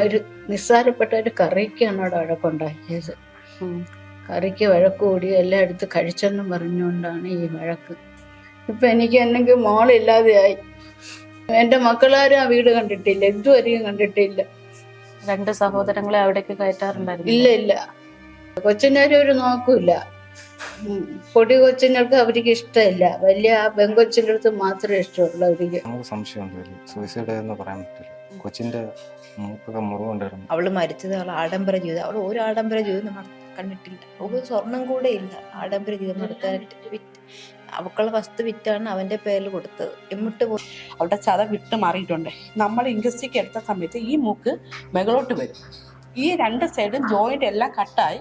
ഒരു നിസ്സാരപ്പെട്ട ഒരു കറിക്കാണ് അവിടെ വഴക്കുണ്ടാക്കിയത്. കറിക്ക് വഴക്ക് കൂടി എല്ലാം എടുത്ത് കഴിച്ചെന്നും പറഞ്ഞുകൊണ്ടാണ് ഈ വഴക്ക്. ഇപ്പൊ എനിക്ക് എന്നെങ്കിൽ മോളില്ലാതെയായി. എന്റെ മക്കളാരും ആ വീട് കണ്ടിട്ടില്ല, ഇതുവരെയും കണ്ടിട്ടില്ല. 2 സഹോദരങ്ങളെ അവിടേക്ക് കയറ്റാറുണ്ടായിരുന്നു? ഇല്ല ഇല്ല, കൊച്ചിനാരും അവര് നോക്കൂല. പൊടി കൊച്ചിനർക്ക് അവർക്ക് ഇഷ്ടമില്ല, വലിയ ആ പെങ്കൊച്ചിൻ്റെ അടുത്ത് മാത്രമേ ഇഷ്ടമുള്ളൂ അവർക്ക്. നമുക്ക് സംശയമുണ്ട്, സൂയിസൈഡ് എന്ന് പറയാൻ പറ്റില്ല. കൊച്ചിന്റെ മൂക്കൊക്കെ മുറിവുണ്ടായിരുന്നു. അവള് മരിച്ചത് അവൾ ആഡംബര ജീവിതം, അവൾ ഒരു ആഡംബര ജീവിതം കണ്ടിട്ടില്ല. അവൾക്ക് സ്വർണം കൂടെ ഇല്ല ആഡംബര ജീവിതം നടത്താനായിട്ട്. അവക്കുള്ള വസ്തു വിറ്റാണ് അവന്റെ പേരിൽ കൊടുത്തത്. എന്നിട്ട് അവളുടെ ചത വിട്ട് മാറിയിട്ടുണ്ട്. നമ്മൾ ഇൻഡസ്ട്രിക്ക് എടുത്ത സമയത്ത് ഈ മൂക്ക് മുകളിലോട്ട് വരും, ഈ 2 സൈഡും ജോയിന്റ് എല്ലാം കട്ടായി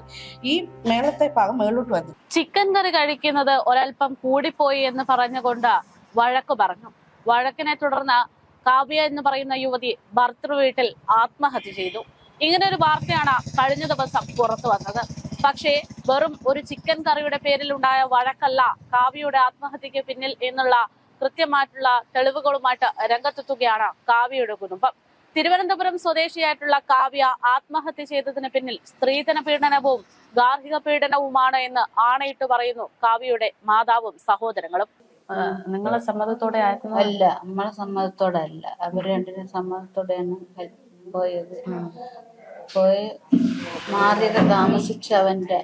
ഈ മേളത്തെ ഭാഗം മുകളിലോട്ട് വന്നു. ചിക്കൻ കറി കഴിക്കുന്നത് ഒരൽപ്പം കൂടിപ്പോയി എന്ന് പറഞ്ഞുകൊണ്ട് വഴക്ക് പറഞ്ഞു. വഴക്കിനെ തുടർന്ന് കാവ്യ എന്ന് പറയുന്ന യുവതി ഭർത്തൃ വീട്ടിൽ ആത്മഹത്യ ചെയ്തു. ഇങ്ങനെ ഒരു വാർത്തയാണ് കഴിഞ്ഞ ദിവസം പുറത്തു വന്നത്. പക്ഷേ വെറും ഒരു ചിക്കൻ കറിയുടെ പേരിൽ ഉണ്ടായ വഴക്കല്ല കാവ്യയുടെ ആത്മഹത്യക്ക് പിന്നിൽ എന്നുള്ള കൃത്യമായിട്ടുള്ള തെളിവുകളുമായിട്ട് രംഗത്തെത്തുകയാണ് കാവ്യയുടെ കുടുംബം. തിരുവനന്തപുരം സ്വദേശിയായിട്ടുള്ള കാവ്യ ആത്മഹത്യ ചെയ്തതിന് പിന്നിൽ സ്ത്രീധന പീഡനവും ഗാർഹിക പീഡനവുമാണ് എന്ന് ആണയിട്ട് പറയുന്നു കാവ്യയുടെ മാതാവും സഹോദരങ്ങളും. നിങ്ങളെ സമ്മതത്തോടെ ആയിരുന്നു? അല്ല, നമ്മളെ സമ്മതത്തോടെ അല്ല, അവർ രണ്ടിനും സമ്മതത്തോടെയാണ് പോയത്. പോയി മാറിയൊക്കെ താമസിച്ച് അവന്റെ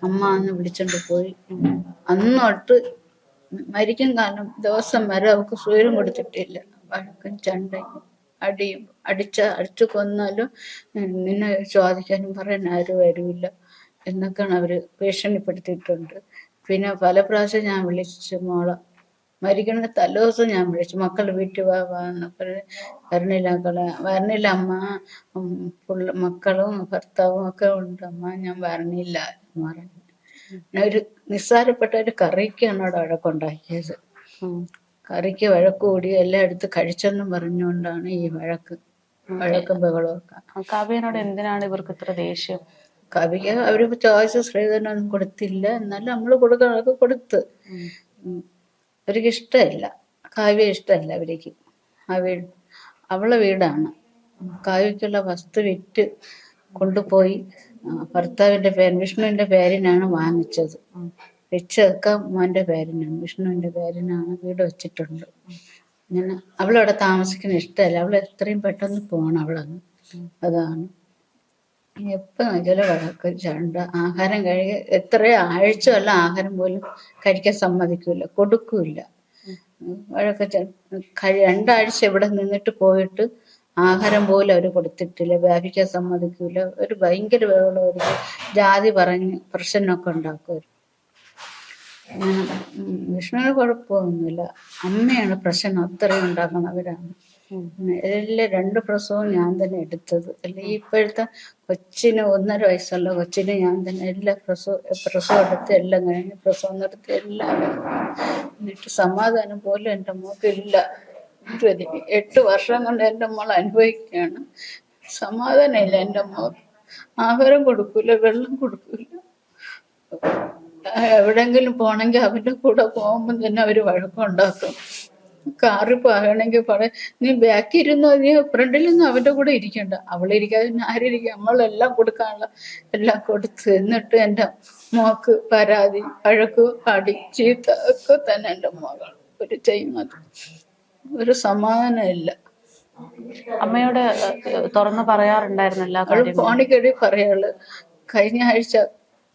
അമ്മ അന്ന് വിളിച്ചോണ്ട് പോയി. അന്നോട്ട് മരിക്കും കാലം ദിവസം വരെ അവൾക്ക് സൂര്യം കൊടുത്തിട്ടില്ല. വഴക്കും ചണ്ടയും അടിയും, അടിച്ചു കൊന്നാലും നിന്നെ ചോദിക്കാനും പറയാൻ ആരും വരില്ല എന്നൊക്കെയാണ് അവര് ഭീഷണിപ്പെടുത്തിയിട്ടുണ്ട്. പിന്നെ പല പ്രാവശ്യം ഞാൻ വിളിച്ചു മോളെ, മരിക്കണ തലേദിവസം ഞാൻ വിളിച്ചു, മക്കൾ വീട്ടിൽ വാ എന്നൊക്കെ. വരണില്ല അമ്മ, മക്കളും ഭർത്താവും ഒക്കെ ഉണ്ട് അമ്മ, ഞാൻ വരണില്ല എന്ന് പറഞ്ഞു. ഒരു നിസ്സാരപ്പെട്ട ഒരു കറിക്കാണ് അവിടെ വഴക്കുണ്ടാക്കിയത്. കറിക്ക് വഴക്ക് കൂടി എല്ലാം എടുത്ത് കഴിച്ചെന്നും പറഞ്ഞുകൊണ്ടാണ് ഈ വഴക്കും ബഹളമൊക്കെ. കാവ്യനോട് എന്തിനാണ് ഇവർക്ക് ഇത്ര ദേഷ്യം? കവിക്ക് അവര് ചോദിച്ച സ്ത്രീധനൊന്നും കൊടുത്തില്ല, എന്നാലും നമ്മള് കൊടുക്കണതൊക്കെ കൊടുത്ത്. അവർക്ക് ഇഷ്ടമല്ല, കാവ്യ ഇഷ്ടമല്ല അവർക്ക്. ആ വീട് അവളെ വീടാണ്. കാവ്യക്കുള്ള വസ്തു വിറ്റ് കൊണ്ടുപോയി ഭർത്താവിന്റെ വിഷ്ണുവിന്റെ പേരിനാണ് വാങ്ങിച്ചത്. വെച്ചൊക്കെ മോന്റെ പേരിനാണ്, വിഷ്ണുവിന്റെ പേരിനാണ് വീട് വെച്ചിട്ടുണ്ട്. ഇങ്ങനെ അവളവിടെ താമസിക്കുന്ന ഇഷ്ടമല്ല, അവൾ എത്രയും പെട്ടെന്ന് പോകണം അവളന്ന്. അതാണ് എപ്പോൾ നോക്കിയാലും വഴക്ക് ചണ്ട. ആഹാരം എത്ര ആഴ്ചയല്ല ആഹാരം പോലും കഴിക്കാൻ സമ്മതിക്കൂല, കൊടുക്കൂല. വഴക്ക് 2 ആഴ്ച ഇവിടെ നിന്നിട്ട് പോയിട്ട് ആഹാരം പോലും അവർ കൊടുത്തിട്ടില്ല, വ്യാപിക്കാൻ സമ്മതിക്കൂല. ഒരു ഭയങ്കര ബഹളം, ഒരു ജാതി പറഞ്ഞ് പ്രശ്നമൊക്കെ ഉണ്ടാക്കും. വിഷ്ണുവിന് കുഴപ്പമൊന്നുമില്ല, അമ്മയാണ് പ്രശ്നം അത്രയും ഉണ്ടാക്കണവരാണ്. എല്ലാം 2 പ്രസവവും ഞാൻ തന്നെ എടുത്തത്. അല്ലെ ഇപ്പോഴത്തെ കൊച്ചിന് 1.5 വയസ്സുള്ള കൊച്ചിന് ഞാൻ തന്നെ എല്ലാ പ്രസവം എടുത്ത് എല്ലാം കഴിഞ്ഞ് പ്രസവം നടത്തി എല്ലാം. എന്നിട്ട് സമാധാനം പോലും എൻ്റെ മോക്കില്ല. 8 വർഷം കൊണ്ട് എൻ്റെ മോൾ അനുഭവിക്കുകയാണ്. സമാധാനം ഇല്ല എൻ്റെ മോക്ക്. ആഹാരം കൊടുക്കൂല, വെള്ളം കൊടുക്കൂല. എവിടെങ്കിലും പോണെങ്കിൽ അവന്റെ കൂടെ പോകുമ്പോൾ തന്നെ അവര് വഴക്കുണ്ടാക്കും. കാറിൽ പോകണമെങ്കിൽ പറയും, നീ ബാക്കിൽ ഇരുന്നോ, നീ ഫ്രണ്ടിലൊന്നും അവന്റെ കൂടെ ഇരിക്കണ്ട. അവളിരിക്കാതെ ആരിരിക്കും, നമ്മളെല്ലാം കൊടുക്കാനുള്ള എല്ലാം കൊടുത്ത്. എന്നിട്ട് എൻ്റെ മോക്ക് പരാതി, വഴക്ക്, അടി, ചീത്ത ഒക്കെ തന്നെ എൻ്റെ മകൾ ഒരു ചെയ്യുന്നത്. ഒരു സമാധാനം ഇല്ല. അമ്മയോട് തുറന്ന് പറയാറുണ്ടായിരുന്നല്ല? അവള് ഫോണിക്കടി പറയാള്. കഴിഞ്ഞ ആഴ്ച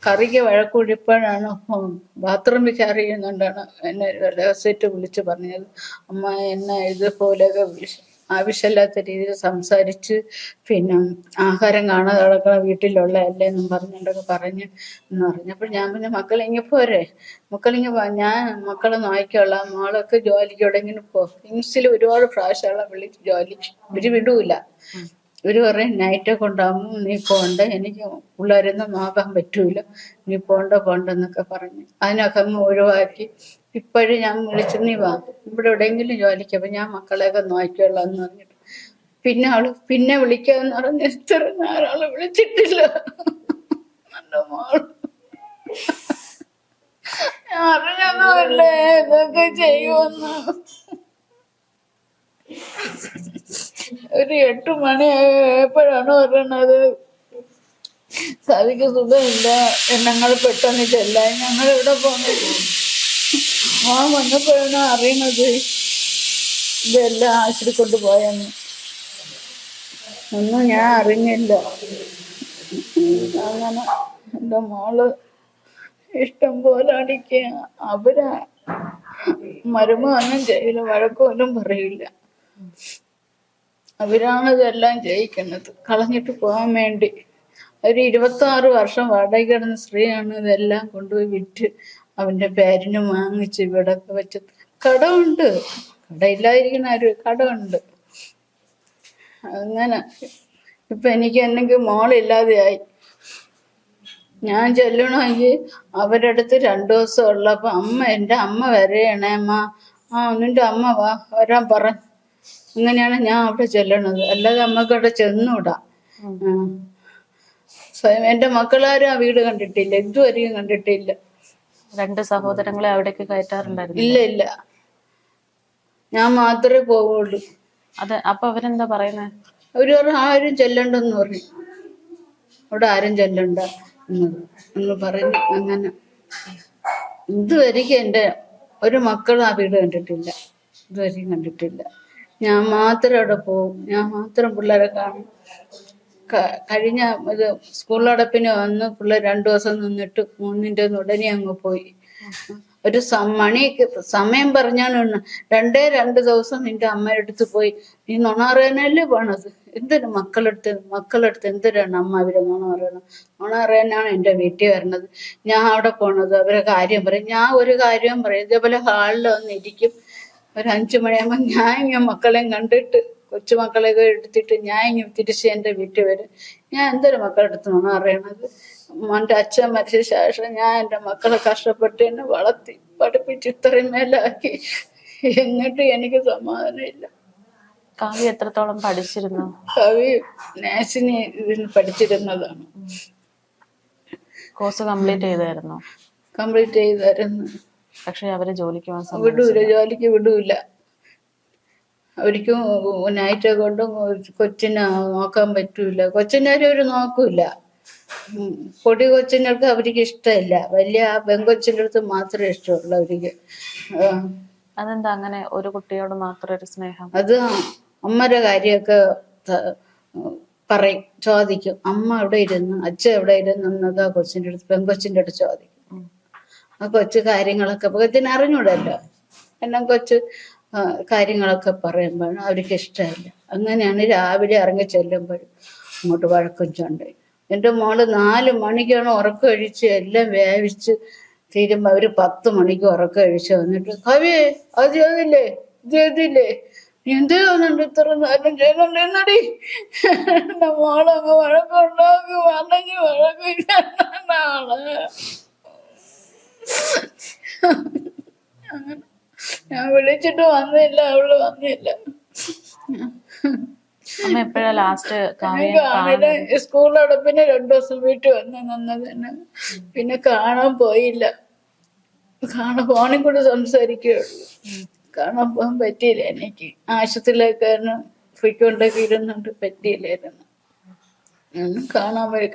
കറിക്ക് വഴക്കൂടിയപ്പോഴാണ് ബാത്റൂമിൽ കയറി ചെയ്യുന്നുണ്ടാണ് എന്നെ രഹസ്യമായിട്ട് വിളിച്ച് പറഞ്ഞത്. അമ്മ എന്നെ ഇതുപോലെയൊക്കെ ആവശ്യമില്ലാത്ത രീതിയിൽ സംസാരിച്ച്, പിന്നെ ആഹാരം കാണാതെ കിടക്കണ വീട്ടിലുള്ള അല്ലേ എന്നും പറഞ്ഞിട്ടൊക്കെ പറഞ്ഞ് എന്ന് പറഞ്ഞപ്പോൾ ഞാൻ പിന്നെ മക്കളിങ്ങ പോരെ, ഞാൻ മക്കളെ നോക്കിക്കോളാം, മോളൊക്കെ ജോലിക്ക് എവിടെയെങ്കിലും ഇൻസിൽ ഒരുപാട് പ്രാവശ്യമുള്ള വിളിച്ച് ജോലിക്ക് ഇവര് വിടൂല. ഇവര് പറയും നൈറ്റൊക്കെ ഉണ്ടാകുമ്പോൾ നീ പോണ്ട, എനിക്ക് പിള്ളേരൊന്നും നോക്കാൻ പറ്റൂല, നീ പോണ്ടെന്നൊക്കെ പറഞ്ഞ് അതിനൊക്കെ അങ്ങ് ഒഴിവാക്കി. ഇപ്പോഴും ഞാൻ വിളിച്ച് നീ വാ ഇവിടെ എവിടെയെങ്കിലും ജോലിക്ക്, അപ്പം ഞാൻ മക്കളെയൊക്കെ നോക്കിക്കൊള്ളാം എന്ന് പറഞ്ഞിട്ട് പിന്നെ വിളിക്കാന്ന് പറഞ്ഞ് എത്ര നേരം വിളിച്ചിട്ടില്ല. നല്ല മോൾ ഞാൻ അറിഞ്ഞതുമല്ലേ ഇതൊക്കെ ചെയ്യുമെന്ന്. ഒരു 8 മണിയായപ്പോഴാണ് പറയണത് സവിക്ക് സുഖമില്ല, ഞങ്ങൾ പെട്ടെന്ന് ചെല്ലാൻ. ഞങ്ങൾ ഇവിടെ പോകുന്നത് വന്നപ്പോഴാണ് അറിയണത് ഇതെല്ലാം ആശുപത്രി കൊണ്ടുപോയെന്ന്. ഒന്നും ഞാൻ അറിഞ്ഞില്ല. അങ്ങനെ എൻ്റെ മോള് ഇഷ്ടം പോലെ അടിക്കുക. അവരാ മരുമൊന്നും ചെയ്യില്ല, വഴക്കൊന്നും പറയില്ല. അവരാണ് ഇതെല്ലാം ജയിക്കുന്നത്, കളഞ്ഞിട്ട് പോകാൻ വേണ്ടി. ഒരു 26 വർഷം വാടക കിടന്ന സ്ത്രീയാണ് ഇതെല്ലാം കൊണ്ടുപോയി വിറ്റ് അവന്റെ പേരിന് വാങ്ങിച്ച് ഇവിടൊക്കെ വെച്ച്. കടമുണ്ട്, കടയില്ലാതിരിക്കുന്ന ആര്, കടമുണ്ട്. അങ്ങനെ ഇപ്പൊ എനിക്ക് എന്തെങ്കിലും മോളില്ലാതെയായി. ഞാൻ ചെല്ലണമെങ്കിൽ അവരുടെ അടുത്ത് 2 ദിവസം ഉള്ളപ്പോ എൻ്റെ അമ്മ വരെയാണേ അമ്മ, നിന്റെ അമ്മ വരാൻ പറ. അങ്ങനെയാണ് ഞാൻ അവിടെ ചെല്ലണത്, അല്ലാതെ അമ്മക്ക് അവിടെ ചെന്നൂടാ. സ്വയം എൻ്റെ മക്കളാരും ആ വീട് കണ്ടിട്ടില്ല, ഇതുവരെയും കണ്ടിട്ടില്ല. 2 സഹോദരങ്ങളെ അവിടേക്ക് കയറ്റാറുണ്ടായിരുന്നു? ഇല്ല ഇല്ല, ഞാൻ മാത്രമേ പോവുള്ളൂ. അതെ. അപ്പൊ അവരെന്താ പറയുന്നത്? അവര് പറഞ്ഞു ആരും ചെല്ലണ്ടെന്ന് പറഞ്ഞു, അവിടെ ആരും ചെല്ലണ്ട എന്ന് പറഞ്ഞു. അങ്ങനെ ഇതുവരെയ്ക്ക് എൻ്റെ ഒരു മക്കളും ആ വീട് കണ്ടിട്ടില്ല, ഇതുവരെയും കണ്ടിട്ടില്ല. ഞാൻ മാത്രം അവിടെ പോവും, ഞാൻ മാത്രം പിള്ളേരെ കാണും. കഴിഞ്ഞ ഇത് സ്കൂളടപ്പിന് വന്ന് പിള്ളേർ 2 ദിവസം നിന്നിട്ട് 3-ന്റെ ഉടനെ അങ്ങ് പോയി. ഒരു മണിക്ക് സമയം പറഞ്ഞാണ് 2 ദിവസം നിന്റെ അമ്മയുടെ അടുത്ത് പോയി. നീ നുണ പറയാനല്ലേ പോണത്? എന്തിനു മക്കളെടുത്ത് എന്തിനാണ് അമ്മ അവരെ നുണ പറയണം? നുണ പറയാനാണ് എൻ്റെ വീട്ടിൽ വരണത്. ഞാൻ അവിടെ പോണത് അവരെ കാര്യം പറയും, ഞാൻ ഒരു കാര്യവും പറയും. ഇതേപോലെ ഹാളിൽ വന്നിരിക്കും. ഒരു 5 മണിയാകുമ്പോൾ ഞാൻ ഇങ്ങനെ മക്കളെയും കണ്ടിട്ട് കൊച്ചുമക്കളെയൊക്കെ എടുത്തിട്ട് ഞാൻ ഇങ്ങനെ തിരിച്ച് എൻ്റെ വീട്ടിൽ വരും. ഞാൻ എന്തൊരു മക്കളെടുത്ത് നുണ അറിയണത്? എൻ്റെ അച്ഛൻ മരിച്ച ശേഷം ഞാൻ എൻ്റെ മക്കളെ കഷ്ടപ്പെട്ട് എന്നെ വളർത്തി പഠിപ്പിച്ച് ഇത്രയും മേലാക്കി, എന്നിട്ട് എനിക്ക് സമാധാനമില്ല. കാവ്യ എത്രത്തോളം പഠിച്ചിരുന്നു? കവി നേഴ്സിന് ഇതിന് പഠിച്ചിരുന്നതാണ്. കോഴ്സ് കംപ്ലീറ്റ് ചെയ്തായിരുന്നു? കംപ്ലീറ്റ് ചെയ്തായിരുന്നു. പക്ഷെ അവര് ജോലിക്ക് വിടൂല, ജോലിക്ക് വിടൂല. അവർക്കും നൈറ്റ് കൊണ്ടും കൊച്ചിനെ നോക്കാൻ പറ്റൂല, കൊച്ചിനാരും അവര് നോക്കൂല. പൊടി കൊച്ചിനൊക്കെ അവർക്ക് ഇഷ്ടമില്ല, വലിയ ആ പെങ്കൊച്ചിൻ്റെ അടുത്ത് മാത്രമേ ഇഷ്ടമുള്ളൂ അവർക്ക്. അതെന്താ അങ്ങനെ ഒരു കുട്ടിയോട് മാത്രം ഒരു സ്നേഹം? അത് അമ്മയുടെ കാര്യമൊക്കെ പറയും, ചോദിക്കും. അമ്മ എവിടെ ഇരുന്ന്, അച്ഛൻ എവിടെ ഇരുന്ന് എന്നൊക്കെ കൊച്ചിൻ്റെ അടുത്ത്, പെങ്കൊച്ചിൻ്റെ അടുത്ത് ചോദിക്കും. ആ കൊച്ചു കാര്യങ്ങളൊക്കെ കൊച്ചിന് അറിഞ്ഞൂടല്ലോ, എന്നെ കൊച്ചു കാര്യങ്ങളൊക്കെ പറയുമ്പോഴും അവർക്ക് ഇഷ്ടമില്ല. അങ്ങനെയാണ് രാവിലെ ഇറങ്ങി ചെല്ലുമ്പോഴും അങ്ങോട്ട് വഴക്കും ചൊണ്ടയും. എൻ്റെ മോള് 4 മണിക്കാണ് ഉറക്കം കഴിച്ച് എല്ലാം വേവിച്ച് തീരുമ്പോൾ അവര് 10 മണിക്ക് ഉറക്കം കഴിച്ച് വന്നിട്ട് കവി അത് ചെയ്തില്ലേ, ഇത് ചെയ്തില്ലേ, നീ എന്ത് ചെയ്യുന്നുണ്ട്, ഇത്ര നേരം ചെയ്യുന്നുണ്ടെന്നടി. എൻ്റെ മോളങ്ങ് വഴക്കുണ്ടാക്കി വന്നെങ്കിൽ വഴക്കില്ല. അങ്ങനെ ഞാൻ വിളിച്ചിട്ട് വന്നില്ല, അവള് വന്നില്ല. അമ്മ എപ്പോഴാ ലാസ്റ്റ് സ്കൂളടപ്പിന് 2 ദിവസം വീട്ടിൽ വന്ന് നിന്നത് തന്നെ. പിന്നെ കാണാൻ പോയില്ല, ഫോണിൽ കൂടെ സംസാരിക്കുകയുള്ളൂ. കാണാൻ പോകാൻ പറ്റിയില്ല എനിക്ക്. ആശുപത്രിയിലേക്ക് ഫ്രീക്വൻ്റൊക്കെ ഇരുന്നുണ്ട്, പറ്റിയില്ലായിരുന്നു. കാണാൻ പോയി.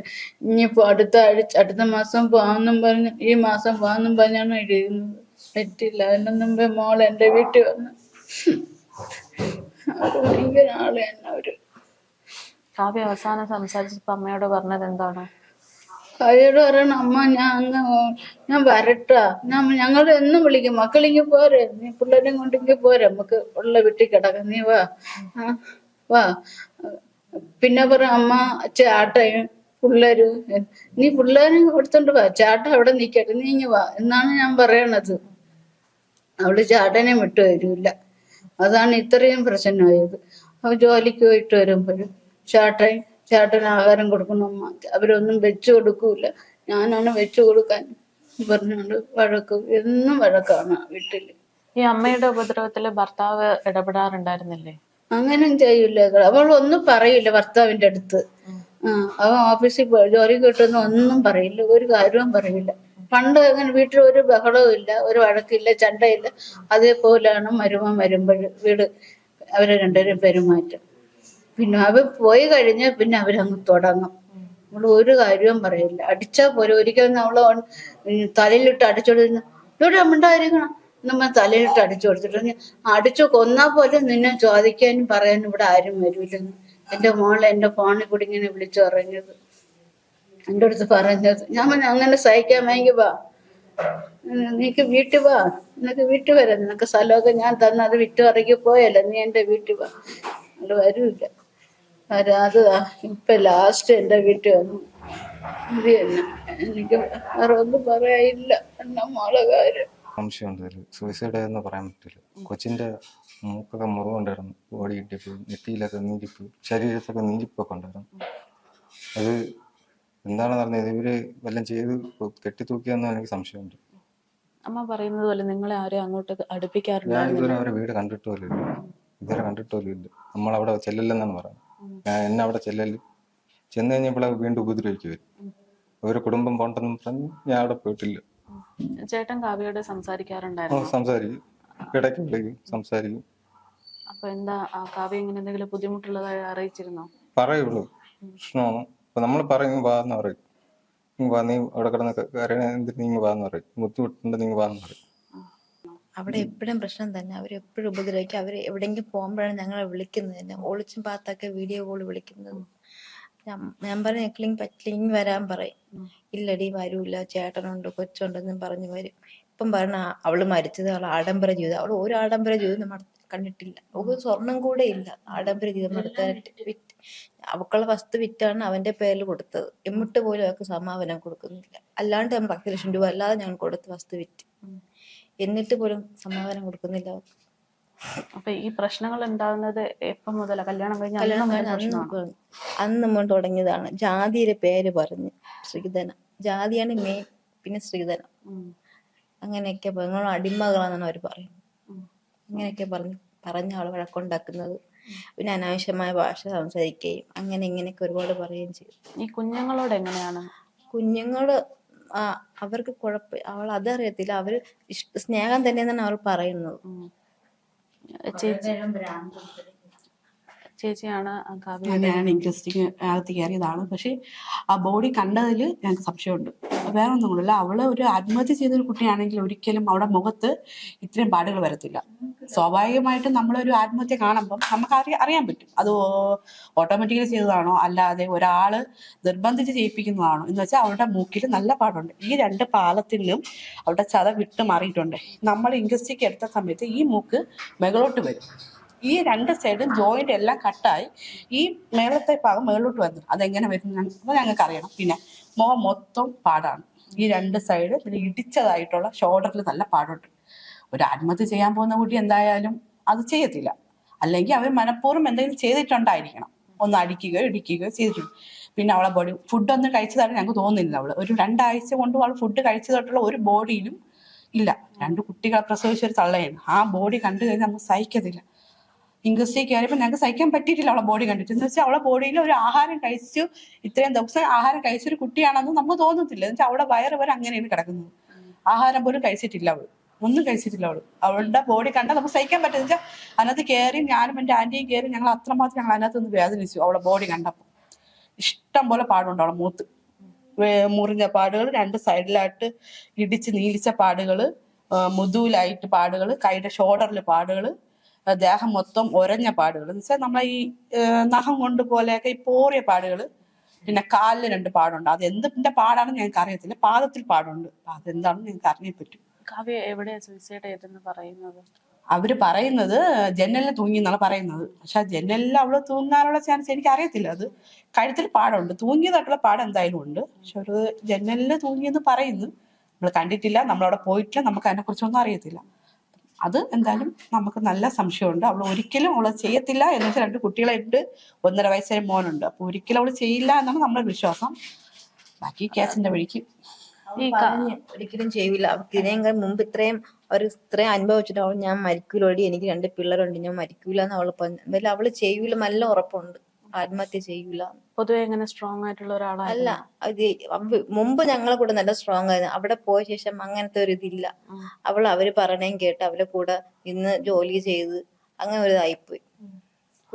ഇനിയിപ്പോ അടുത്ത മാസം പോകാമെന്നും പറഞ്ഞ്, ഈ മാസം പോകാമെന്നും പറഞ്ഞാണ് എഴുതുന്നത്. പറ്റില്ല. അതിന് മുമ്പേ മോൾ എൻ്റെ വീട്ടിൽ വന്ന്. അവര് ഭയങ്കര ആള് തന്നെ അവര്. കാവ്യ അവസാനം സംസാരിച്ചപ്പോ അമ്മയോട് പറഞ്ഞത് എന്താണ്? കാവ്യോട് പറയണം, അമ്മ ഞാൻ വരട്ടാ, ഞങ്ങൾ എന്നും വിളിക്കും, മക്കളിങ്ങ് പോരെ, നീ പിള്ളേരെയും കൊണ്ടിങ്ങ് പോരെ, നമുക്ക് ഉള്ള വീട്ടിൽ കിടക്കാം, നീ വാ. പിന്നെ പറയാം, അമ്മ ചാട്ടയും പിള്ളേര്, നീ പിള്ളേരെ എടുത്തോണ്ട് വാ, ചാട്ട അവിടെ നിക്കട്ടെ, നീ ഇങ്ങ് വാ എന്നാണ് ഞാൻ പറയണത്. അവള് ചാട്ടനെ വിട്ടു വരില്ല. അതാണ് ഇത്രയും പ്രശ്നമായത്. അവ ജോലിക്ക് പോയിട്ട് വരുമ്പോഴും ചാട്ടന് ആഹാരം കൊടുക്കണം അമ്മ, അവരൊന്നും വെച്ചു കൊടുക്കൂല, ഞാനാണ് വെച്ചു കൊടുക്കാൻ പറഞ്ഞുകൊണ്ട് വഴക്കും, എന്നും വഴക്കാണ് വീട്ടില്. ഈ അമ്മയുടെ ഉപദ്രവത്തില് ഭർത്താവ് ഇടപെടാറുണ്ടായിരുന്നില്ലേ? അങ്ങനെ ചെയ്യൂല. അവൾ ഒന്നും പറയില്ല ഭർത്താവിന്റെ അടുത്ത്. അവൻ ഓഫീസിൽ ജോലി കിട്ടുന്ന ഒന്നും പറയില്ല, ഒരു കാര്യവും പറയില്ല. പണ്ട് അങ്ങനെ വീട്ടിൽ ഒരു ബഹളവും ഇല്ല, ഒരു വഴക്കില്ല, ചണ്ടയില്ല. അതേപോലെയാണ് മരുമൻ വരുമ്പോൾ വീട് അവരെ 2 പേരും പെരുമാറ്റം. പിന്നെ അവർ പോയി കഴിഞ്ഞാൽ പിന്നെ അവരങ്ങ് തുടങ്ങും. നമ്മൾ ഒരു കാര്യവും പറയില്ല. അടിച്ചാൽ പോലും ഒരിക്കലും നമ്മളെ തലയിലിട്ട് അടിച്ചു കൊടുക്കുന്ന ഇവിടെ ഉണ്ടായിരിക്കണം നമ്മൾ തലയിലിട്ട് അടിച്ചു കൊടുത്തിട്ട് അടിച്ചു കൊന്നാൽ പോലും നിന്നെ ചോദിക്കാനും പറയാനും ഇവിടെ ആരും വരില്ലെന്ന് എൻ്റെ മോളെ എൻ്റെ ഫോണിൽ കൂടി ഇങ്ങനെ വിളിച്ചു പറഞ്ഞത്, എൻ്റെ അടുത്ത് പറഞ്ഞത്. ഞാൻ പറഞ്ഞു അങ്ങനെ സഹിക്കാൻ വേണ്ടി വാ, നിനക്ക് വീട്ടിൽ വാ, നിനക്ക് വീട്ടിൽ വരാം, നിനക്ക് സ്ഥലമൊക്കെ ഞാൻ തന്ന അത് വിറ്റ് ഇറങ്ങി പോയല്ലോ, നീ എൻ്റെ വീട്ടിൽ വാ. അത് വരൂല്ല. അത് ഇപ്പൊ ലാസ്റ്റ് എൻ്റെ വീട്ടിൽ വന്നു. ഇത് തന്നെ, എനിക്ക് വേറെ ഒന്നും പറയാനില്ല എന്നാ മോളെ കാര്യം. സംശയമുണ്ട് അതിൽ സൂയിസൈഡ് എന്ന് പറയാൻ പറ്റില്ല. കൊച്ചിൻ്റെ മൂക്കൊക്കെ മുറിവുണ്ടായിരുന്നു, ബോഡി കിട്ടിയപ്പോൾ നെറ്റിയിലൊക്കെ നീരിപ്പ്, ശരീരത്തൊക്കെ നീരിപ്പൊക്കെ ഉണ്ടായിരുന്നു. അത് എന്താണെന്ന് പറഞ്ഞത് ഇവര് വല്ലതും ചെയ്ത് കെട്ടിത്തൂക്കിയെന്ന് എനിക്ക് സംശയമുണ്ട്. അമ്മ പറയുന്നത് പോലെ നിങ്ങളെ ആരും അങ്ങോട്ട് ഞാൻ അടുപ്പിക്കാറുണ്ടായിരുന്നില്ല. ഇതുവരെ അവരെ വീട് കണ്ടിട്ട് പോലും ഇല്ല, ഇതുവരെ കണ്ടിട്ട് പോലും ഇല്ല. നമ്മളവിടെ ചെല്ലല്ലെന്നാണ് പറയുന്നത്. എന്നെ അവിടെ ചെല്ലല് ചെന്ന് കഴിഞ്ഞപ്പോൾ വീണ്ടും ഉപദ്രവിക്കും വരും. ഒരു കുടുംബം പോണ്ടെന്ന് പറഞ്ഞ് ഞാൻ അവിടെ പോയിട്ടില്ല. ചേട്ടൻ കാവ്യയോട് സംസാരിക്കാറുണ്ടായിരുന്നു. സംസാരിക്കും, ഇടയ്ക്ക് വിളിക്കും, സംസാരിക്കും. അപ്പൊ എന്താ കാവ്യ ഇങ്ങനെ എന്തെങ്കിലും ബുദ്ധിമുട്ടുള്ളതായി അറിയിച്ചിരുന്നോ? പറയുള്ളൂ പ്രശ്നമാണ്. അപ്പൊ നമ്മൾ പറയും വാന്ന് പറയും, വാ നീ അവിടെ കിടന്ന് കരയണ എന്തിന് നീ വാന്ന് പറയും, ബുദ്ധിമുട്ടുണ്ട് നീ വാന്ന് പറയും. അവിടെ എപ്പോഴും പ്രശ്നം തന്നെ. അവരെപ്പോഴും ഉപദ്രവിക്കും. അവർ എവിടെയെങ്കിലും പോകുമ്പോഴാണ് ഞങ്ങളെ വിളിക്കുന്നത് തന്നെ. ഒളിച്ചും പാത്തൊക്കെ വീഡിയോ കോൾ വിളിക്കുന്നത്. ഞാൻ പറയും എക്ലിങ് പറ്റില്ലെങ്കിൽ വരാൻ പറയും. ഇല്ലടി വരൂല, ചേട്ടനുണ്ട് കൊച്ചുണ്ടെന്നും പറഞ്ഞു വരും. ഇപ്പം പറഞ്ഞ അവള് മരിച്ചത് അവൾ ആഡംബര ജീവിതം. അവൾ ഒരു ആഡംബര ജീവിതം നമ്മൾ കണ്ടിട്ടില്ല. അവൾക്ക് സ്വർണം കൂടെ ഇല്ല. ആഡംബര ജീവിതം നടത്താനായിട്ട് അവക്കുള്ള വസ്തു വിറ്റാണ് അവന്റെ പേരിൽ കൊടുത്തത്. എന്നിട്ട് പോലും അവർക്ക് സമാപനം കൊടുക്കുന്നില്ല. അല്ലാണ്ട് നമ്മൾ 10 ലക്ഷം രൂപ അല്ലാതെ ഞങ്ങൾ കൊടുത്ത് വസ്തു വിറ്റ്, എന്നിട്ട് പോലും സമാധാനം കൊടുക്കുന്നില്ല. അപ്പൊ ഈ പ്രശ്നങ്ങൾ ഉണ്ടാകുന്നത് എപ്പം മുതലാ? കല്യാണം കഴിഞ്ഞ അന്ന് മുതൽ തുടങ്ങിയതാണ്. ജാതിയുടെ പേര് പറഞ്ഞ് ശ്രീധന, ജാതിയാണ് മെയിൻ, പിന്നെ ശ്രീധനം. അങ്ങനെയൊക്കെ നിങ്ങൾ അടിമകളാണെന്നാണ് അവർ പറയുന്നത്. അങ്ങനെയൊക്കെ പറഞ്ഞ ആൾ വഴക്കുണ്ടാക്കുന്നത്. പിന്നെ അനാവശ്യമായ ഭാഷ സംസാരിക്കുകയും അങ്ങനെ ഇങ്ങനെയൊക്കെ ഒരുപാട് പറയുകയും ചെയ്യും. ഈ കുഞ്ഞുങ്ങളോട് എങ്ങനെയാണ്? കുഞ്ഞുങ്ങള് അവർക്ക് കുഴപ്പം, അവൾ അതറിയത്തില്ല. അവര് സ്നേഹം തന്നെയെന്നാണ് അവൾ പറയുന്നത്. ചേച്ചിയാണ് ഞാൻ ഇൻട്രസ്റ്റിങ് അകത്ത് കയറിയതാണ്. പക്ഷെ ആ ബോഡി കണ്ടതിൽ ഞങ്ങൾക്ക് സംശയമുണ്ട്. വേറെ ഒന്നും കൊണ്ടല്ല, അവള് ഒരു ആത്മഹത്യ ചെയ്തൊരു കുട്ടിയാണെങ്കിൽ ഒരിക്കലും അവളുടെ മുഖത്ത് ഇത്രയും പാടുകൾ വരത്തില്ല. സ്വാഭാവികമായിട്ടും നമ്മളൊരു ആത്മഹത്യ കാണുമ്പം നമുക്ക് അറിയാൻ പറ്റും അത് ഓട്ടോമാറ്റിക്കലി ചെയ്തതാണോ അല്ലാതെ ഒരാള് നിർബന്ധിച്ച് ചെയ്യിപ്പിക്കുന്നതാണോ എന്ന് വെച്ചാൽ അവളുടെ മൂക്കിൽ നല്ല പാടുണ്ട്. ഈ 2 പാലത്തിലും അവളുടെ ചത വിട്ട് മാറിയിട്ടുണ്ട്. നമ്മൾ ഇൻഡസ്ട്രിക്ക് എടുത്ത സമയത്ത് ഈ മൂക്ക് മുകളോട്ട് വരും. ഈ 2 സൈഡും ജോയിന്റ് എല്ലാം കട്ടായി ഈ മേളത്തെ ഭാഗം മുകളിലോട്ട് വന്നു. അതെങ്ങനെ വരുന്ന ഞങ്ങൾക്ക് അറിയണം. പിന്നെ മുഖം മൊത്തം പാടാണ്. ഈ 2 സൈഡ് പിന്നെ ഇടിച്ചതായിട്ടുള്ള ഷോൾഡറിൽ നല്ല പാടുണ്ട്. ഒരു ആത്മഹത്യ ചെയ്യാൻ പോകുന്ന കുട്ടി എന്തായാലും അത് ചെയ്യത്തില്ല. അല്ലെങ്കിൽ അവർ മനഃപൂർവ്വം എന്തെങ്കിലും ചെയ്തിട്ടുണ്ടായിരിക്കണം, ഒന്ന് അടിക്കുകയോ ഇടിക്കുകയോ ചെയ്തിട്ടുണ്ട്. പിന്നെ അവളെ ബോഡി ഫുഡൊന്നും കഴിച്ചതായിട്ട് ഞങ്ങൾക്ക് തോന്നുന്നില്ല. അവള് ഒരു 2 ആഴ്ച കൊണ്ട് അവൾ ഫുഡ് കഴിച്ചതായിട്ടുള്ള ഒരു ബോഡിയിലും ഇല്ല. 2 കുട്ടികളെ പ്രസവിച്ചൊരു തള്ളയാണ്. ആ ബോഡി കണ്ടു കഴിഞ്ഞാൽ നമുക്ക് സഹിക്കത്തില്ല. ഇൻഡസ്ട്രി കയറിയപ്പോൾ ഞങ്ങൾക്ക് സഹിക്കാൻ പറ്റിയിട്ടില്ല അവളെ ബോഡി കണ്ടിട്ട്. എന്ന് വെച്ചാൽ അവളെ ബോഡിയിൽ ഒരു ആഹാരം കഴിച്ചു, ഇത്രയും ദിവസം ആഹാരം കഴിച്ചൊരു കുട്ടിയാണെന്ന് നമുക്ക് തോന്നത്തില്ല. എന്ന് വെച്ചാൽ അവളുടെ വയറ് വരെ അങ്ങനെയാണ് കിടക്കുന്നത്. ആഹാരം പോലും കഴിച്ചിട്ടില്ല അവള്, ഒന്നും കഴിച്ചിട്ടില്ല അവള്. അവളുടെ ബോഡി കണ്ടാൽ നമുക്ക് സഹിക്കാൻ പറ്റുന്ന വെച്ചാൽ അതിനകത്ത് കയറി ഞാനും എൻ്റെ ആന്റിയും കയറി ഞങ്ങൾ അത്രമാത്രം ഞങ്ങൾ അതിനകത്ത് ഒന്ന് വേദനിച്ചു. അവളെ ബോഡി കണ്ടപ്പോൾ ഇഷ്ടം പോലെ പാടുണ്ട്. അവളെ മൂത്ത് മുറിഞ്ഞ പാടുകൾ, 2 സൈഡിലായിട്ട് ഇടിച്ച് നീലിച്ച പാടുകൾ, മുതുവിലായിട്ട് പാടുകൾ, കൈയുടെ ഷോൾഡറിൽ പാടുകൾ, ദേഹം മൊത്തം ഒരഞ്ഞ പാടുകൾ. എന്ന് വെച്ചാൽ നമ്മളെ ഈ നഖം കൊണ്ട് പോലെയൊക്കെ ഈ പോറിയ പാടുകൾ. പിന്നെ കാലിൽ 2 പാടുണ്ട്. അത് എന്തിന്റെ പാടാണെന്ന് ഞങ്ങൾക്ക് അറിയത്തില്ല. പാദത്തിൽ പാടുണ്ട്. അതെന്താണെന്ന് ഞങ്ങൾക്ക് അറിയാൻ പറ്റും. കാവ്യ എവിടെയാ സൂയിസൈഡ് ചെയ്തെന്ന് പറയുന്നത്? അവര് പറയുന്നത് ജനലിൽ തൂങ്ങി എന്നാണ് പറയുന്നത്. പക്ഷെ ആ ജനലിൽ അവള് തൂങ്ങാനുള്ള ചാൻസ് എനിക്ക് അറിയത്തില്ല. അത് കഴുത്തിൽ പാടുണ്ട്, തൂങ്ങിയതായിട്ടുള്ള പാട് എന്തായാലും ഉണ്ട്. പക്ഷെ ഒരു ജനലിൽ തൂങ്ങിയെന്ന് പറയുന്നു. നമ്മൾ കണ്ടിട്ടില്ല, നമ്മളവിടെ പോയിട്ടില്ല, നമുക്ക് അതിനെ കുറിച്ചൊന്നും അറിയത്തില്ല. അത് എന്തായാലും നമുക്ക് നല്ല സംശയമുണ്ട്. അവൾ ഒരിക്കലും അവള് ചെയ്യത്തില്ല. എന്ന് വെച്ചാൽ 2 കുട്ടികളുണ്ട്, 1.5 വയസ്സായ മോനുണ്ട്. അപ്പൊ ഒരിക്കലും അവള് ചെയ്യില്ല എന്നാണ് നമ്മുടെ വിശ്വാസം. ബാക്കി കേസിന്റെ വഴിക്ക് ഒരിക്കലും ചെയ്യില്ല. അവർക്ക് ഇതിനേക്കാൾ മുമ്പ് ഇത്രയും അനുഭവിച്ചിട്ട് അവൾ ഞാൻ മരിക്കൂലോടി, എനിക്ക് 2 പിള്ളേരുണ്ട്, ഞാൻ മരിക്കൂല എന്ന് അവള് പറഞ്ഞു. അവള് ചെയ്യൂല, നല്ല ഉറപ്പുണ്ട്, ആത്മഹത്യ ചെയ്യൂല. പൊതുവെ എങ്ങനെ സ്ട്രോങ് ആയിട്ടുള്ള ഒരാളാണ്? അല്ല, മുമ്പ് ഞങ്ങളെ കൂടെ നല്ല സ്ട്രോങ് ആയിരുന്നു. അവിടെ പോയ ശേഷം അങ്ങനത്തെ ഒരു ഇതില്ല. അവര് പറയണേം കേട്ട് അവരെ കൂടെ ഇന്ന് ജോലി ചെയ്ത് അങ്ങനെ ഒരു ഇതായിപ്പോയി.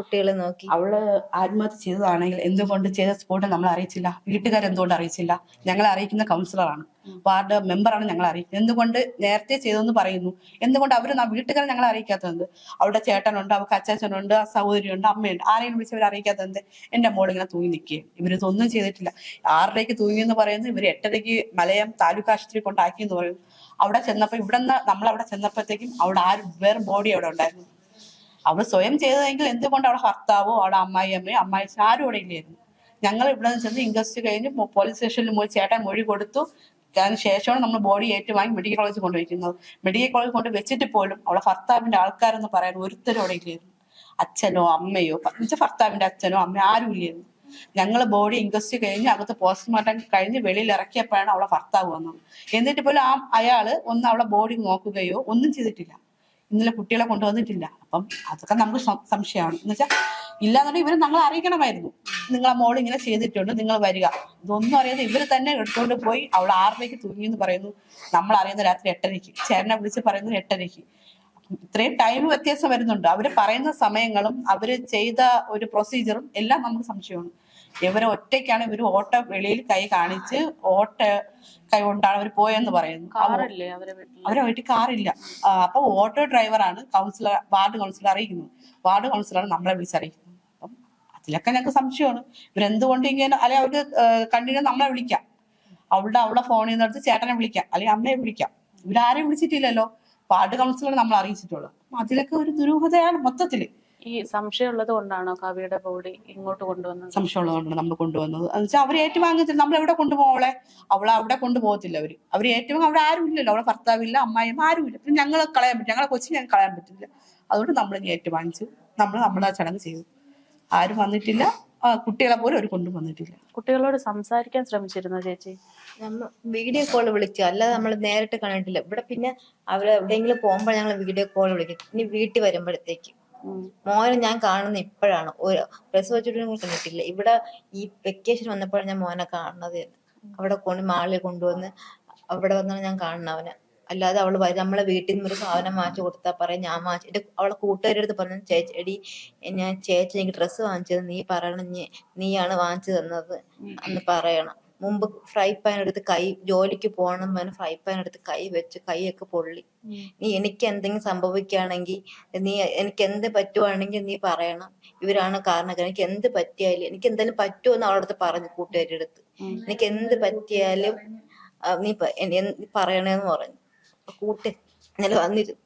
കുട്ടികളെ നോക്കി. അവള് ആത്മഹത്യ ചെയ്തതാണെങ്കിൽ എന്തുകൊണ്ട് ചെയ്ത സ്പോട്ട് നമ്മൾ അറിയിച്ചില്ല? വീട്ടുകാരെന്തുകൊണ്ട് അറിയിച്ചില്ല? ഞങ്ങളെ അറിയിക്കുന്ന കൗൺസിലറാണ്, വാർഡ് മെമ്പറാണ് ഞങ്ങളെ അറിയിക്കുന്നത്. എന്തുകൊണ്ട് നേരത്തെ ചെയ്തെന്ന് പറയുന്നു? എന്തുകൊണ്ട് അവര് വീട്ടുകാരെ ഞങ്ങളെ അറിയിക്കാത്തത്? അവിടെ ചേട്ടനുണ്ട്, അവർക്ക് അച്ചാച്ചനുണ്ട്, സഹോദരിയുണ്ട്, അമ്മയുണ്ട്, ആരെയും വിളിച്ചവരെ അറിയിക്കാത്തത്? എന്റെ മോളിങ്ങനെ തൂങ്ങി നിൽക്കുകയും ഇവരിതൊന്നും ചെയ്തിട്ടില്ല. 6:30 തൂങ്ങിയെന്ന് പറയുന്നു, ഇവര് 8:30 മലയം താലൂക്ക് ആശുപത്രി കൊണ്ടാക്കി എന്ന് പറയുന്നു. അവിടെ ചെന്നപ്പോ ഇവിടെന്ന് നമ്മളവിടെ ചെന്നപ്പോഴത്തേക്കും അവിടെ വേറെ ബോഡി അവിടെ ഉണ്ടായിരുന്നു. അവൾ സ്വയം ചെയ്തതെങ്കിൽ എന്തുകൊണ്ട് അവിടെ ഭർത്താവോ അവിടെ അമ്മായിയമ്മയോ അമ്മായിച്ചനും ആരും അവിടെ ഇല്ലായിരുന്നു? ഞങ്ങൾ ഇവിടെ നിന്ന് ചെന്ന് ഇൻക്വസ്റ്റ് കഴിഞ്ഞ് പോലീസ് സ്റ്റേഷനിൽ പോയി ചേട്ടൻ മൊഴി കൊടുത്തു. അതിന് ശേഷമാണ് നമ്മൾ ബോഡി ഏറ്റുവാങ്ങി മെഡിക്കൽ കോളേജിൽ കൊണ്ടുവയ്ക്കുന്നത്. മെഡിക്കൽ കോളേജിൽ കൊണ്ട് വെച്ചിട്ട് പോലും അവളെ ഭർത്താവിന്റെ ആൾക്കാരെന്ന് പറയാൻ ഒരുത്തരും അവിടെ ഇല്ലായിരുന്നു. അച്ഛനോ അമ്മയോ, ഭർത്താവിന്റെ അച്ഛനോ അമ്മയോ ആരും ഇല്ലായിരുന്നു. ഞങ്ങൾ ബോഡി ഇൻക്വസ്റ്റ് കഴിഞ്ഞ് അകത്ത് പോസ്റ്റ്മോർട്ടം കഴിഞ്ഞ് വെളിയിൽ ഇറക്കിയപ്പോഴാണ് അവളെ ഭർത്താവ് വന്നത്. എന്നിട്ട് പോലും അയാള് ഒന്ന് അവളെ ബോഡി നോക്കുകയോ ഒന്നും ചെയ്തിട്ടില്ല. ഇന്നലെ കുട്ടികളെ കൊണ്ടുവന്നിട്ടില്ല. അപ്പം അതൊക്കെ നമുക്ക് സംശയമാണ്. എന്ന് വെച്ചാൽ ഇല്ലാന്നുണ്ടെങ്കിൽ ഇവര് ഞങ്ങളെ അറിയിക്കണമായിരുന്നു, നിങ്ങളെ മോൾ ഇങ്ങനെ ചെയ്തിട്ടുണ്ട്, നിങ്ങൾ വരിക. ഇതൊന്നും അറിയാതെ ഇവര് തന്നെ എടുത്തുകൊണ്ട് പോയി. അവൾ 6:30 തൂങ്ങിയെന്ന് പറയുന്നു, നമ്മൾ അറിയുന്ന രാത്രി 8:30. ചേട്ടനെ വിളിച്ച് പറയുന്നത് 8:30. ഇത്രയും ടൈം വ്യത്യാസം വരുന്നുണ്ട്. അവര് പറയുന്ന സമയങ്ങളും അവര് ചെയ്ത ഒരു പ്രൊസീജിയറും എല്ലാം നമുക്ക് സംശയമാണ്. ഇവരെ ഒറ്റയ്ക്കാണ് ഇവര് ഓട്ടോ വെളിയിൽ കൈ കാണിച്ച് കൈ കൊണ്ടാണ് അവർ പോയെന്ന് പറയുന്നു. അവരെ വീട്ടിൽ കാറില്ല. അപ്പൊ ഓട്ടോ ഡ്രൈവറാണ് വാർഡ് കൗൺസിലർ അറിയിക്കുന്നത്. വാർഡ് കൗൺസിലറാണ് നമ്മളെ വിളിച്ചറിയിക്കുന്നത്. അപ്പം അതിലൊക്കെ ഞങ്ങൾക്ക് സംശയമാണ്. ഇവരെന്തുകൊണ്ട് ഇങ്ങനെ, അല്ലെ അവര് കണ്ടിന്യൂ നമ്മളെ വിളിക്കാം, അവളുടെ ഫോണിൽ നിന്ന് എടുത്ത് ചേട്ടനെ വിളിക്കാം, അല്ലെങ്കിൽ അമ്മയെ വിളിക്കാം. ഇവരാരെയും വിളിച്ചിട്ടില്ലല്ലോ. വാർഡ് കൗൺസിലർ നമ്മൾ അറിയിച്ചിട്ടുള്ളൂ. അതിലൊക്കെ ഒരു ദുരൂഹതയാണ് മൊത്തത്തില്. ഈ സംശയമുള്ളത് കൊണ്ടാണോ കാവ്യയുടെ ബോഡി ഇങ്ങോട്ട് കൊണ്ടുവന്നത്? സംശയമുള്ളതുകൊണ്ടാണ് നമ്മൾ കൊണ്ടുവന്നത്. എന്ന് വെച്ചാൽ അവർ ഏറ്റുവാങ്ങത്തില്ല. നമ്മൾ എവിടെ കൊണ്ടുപോകളെ? അവളെ അവിടെ കൊണ്ടുപോകത്തില്ല. അവര് ഏറ്റുവാങ്ങ അവിടെ ആരും ഇല്ലല്ലോ. അവളെ ഭർത്താവില്ല, അമ്മായിയും ആരും ഇല്ല. പിന്നെ ഞങ്ങളെ കളയാൻ പറ്റും, ഞങ്ങളെ കൊച്ചിനെ ഞങ്ങൾക്ക് കളയാൻ പറ്റില്ല. അതുകൊണ്ട് നമ്മൾ ഏറ്റുവാങ്ങിച്ചു. നമ്മുടെ ചടങ്ങ് ചെയ്തു. ആരും വന്നിട്ടില്ല. കുട്ടികളെ പോലും അവർ കൊണ്ടുവന്നിട്ടില്ല. കുട്ടികളോട് സംസാരിക്കാൻ ശ്രമിച്ചിരുന്നു ചേച്ചി? നമ്മൾ വീഡിയോ കോൾ വിളിച്ചു, അല്ലാതെ നമ്മൾ നേരിട്ട് കണ്ടിട്ടില്ല. ഇവിടെ പിന്നെ അവര് എവിടെയെങ്കിലും പോകുമ്പോൾ ഞങ്ങൾ വീഡിയോ കോൾ വിളിക്കും. ഇനി വീട്ടിൽ വരുമ്പോഴത്തേക്ക് മോനെ ഞാൻ കാണുന്ന ഇപ്പോഴാണ്. പ്രസവിച്ചിട്ട് കണ്ടിട്ടില്ല. ഇവിടെ ഈ വെക്കേഷൻ വന്നപ്പോഴാണ് ഞാൻ മോനെ കാണുന്നത്. അവിടെ മാളിൽ കൊണ്ടുവന്ന് അവിടെ വന്നാണ് ഞാൻ കാണുന്നവനെ. അല്ലാതെ അവള് നമ്മളെ വീട്ടിൽ നിന്ന് ഒരു സാധനം വാങ്ങിച്ചു കൊടുത്താൽ പറയാം ഞാൻ വാങ്ങിച്ചു. അവളെ കൂട്ടുകാരുടെ അടുത്ത് പറഞ്ഞു, ചേച്ചി എടി ഞാൻ ചേച്ചി എനിക്ക് ഡ്രസ്സ് വാങ്ങിച്ചത് നീ പറയണം, നീയാണ് വാങ്ങിച്ചു തന്നത് എന്ന് പറയണം. മുമ്പ് ഫ്രൈ പാൻ എടുത്ത് ജോലിക്ക് പോകണം ഫ്രൈ പാൻ എടുത്ത് കൈ വെച്ച് കൈയൊക്കെ പൊള്ളി. നീ എനിക്ക് എന്തെങ്കിലും സംഭവിക്കുകയാണെങ്കിൽ, എനിക്ക് എന്ത് പറ്റുവാണെങ്കിൽ നീ പറയണം, ഇവരാണ് കാരണം. എനിക്ക് എന്ത് പറ്റിയാലും, എനിക്ക് എന്തെങ്കിലും പറ്റുമെന്ന് അവളുടെ അടുത്ത് പറഞ്ഞു, കൂട്ടുകാരുടെ അടുത്ത്. എനിക്ക് എന്ത് പറ്റിയാലും നീ പറയണേന്ന് പറഞ്ഞു. കൂട്ട് ഇന്നലെ വന്നിരുന്നു.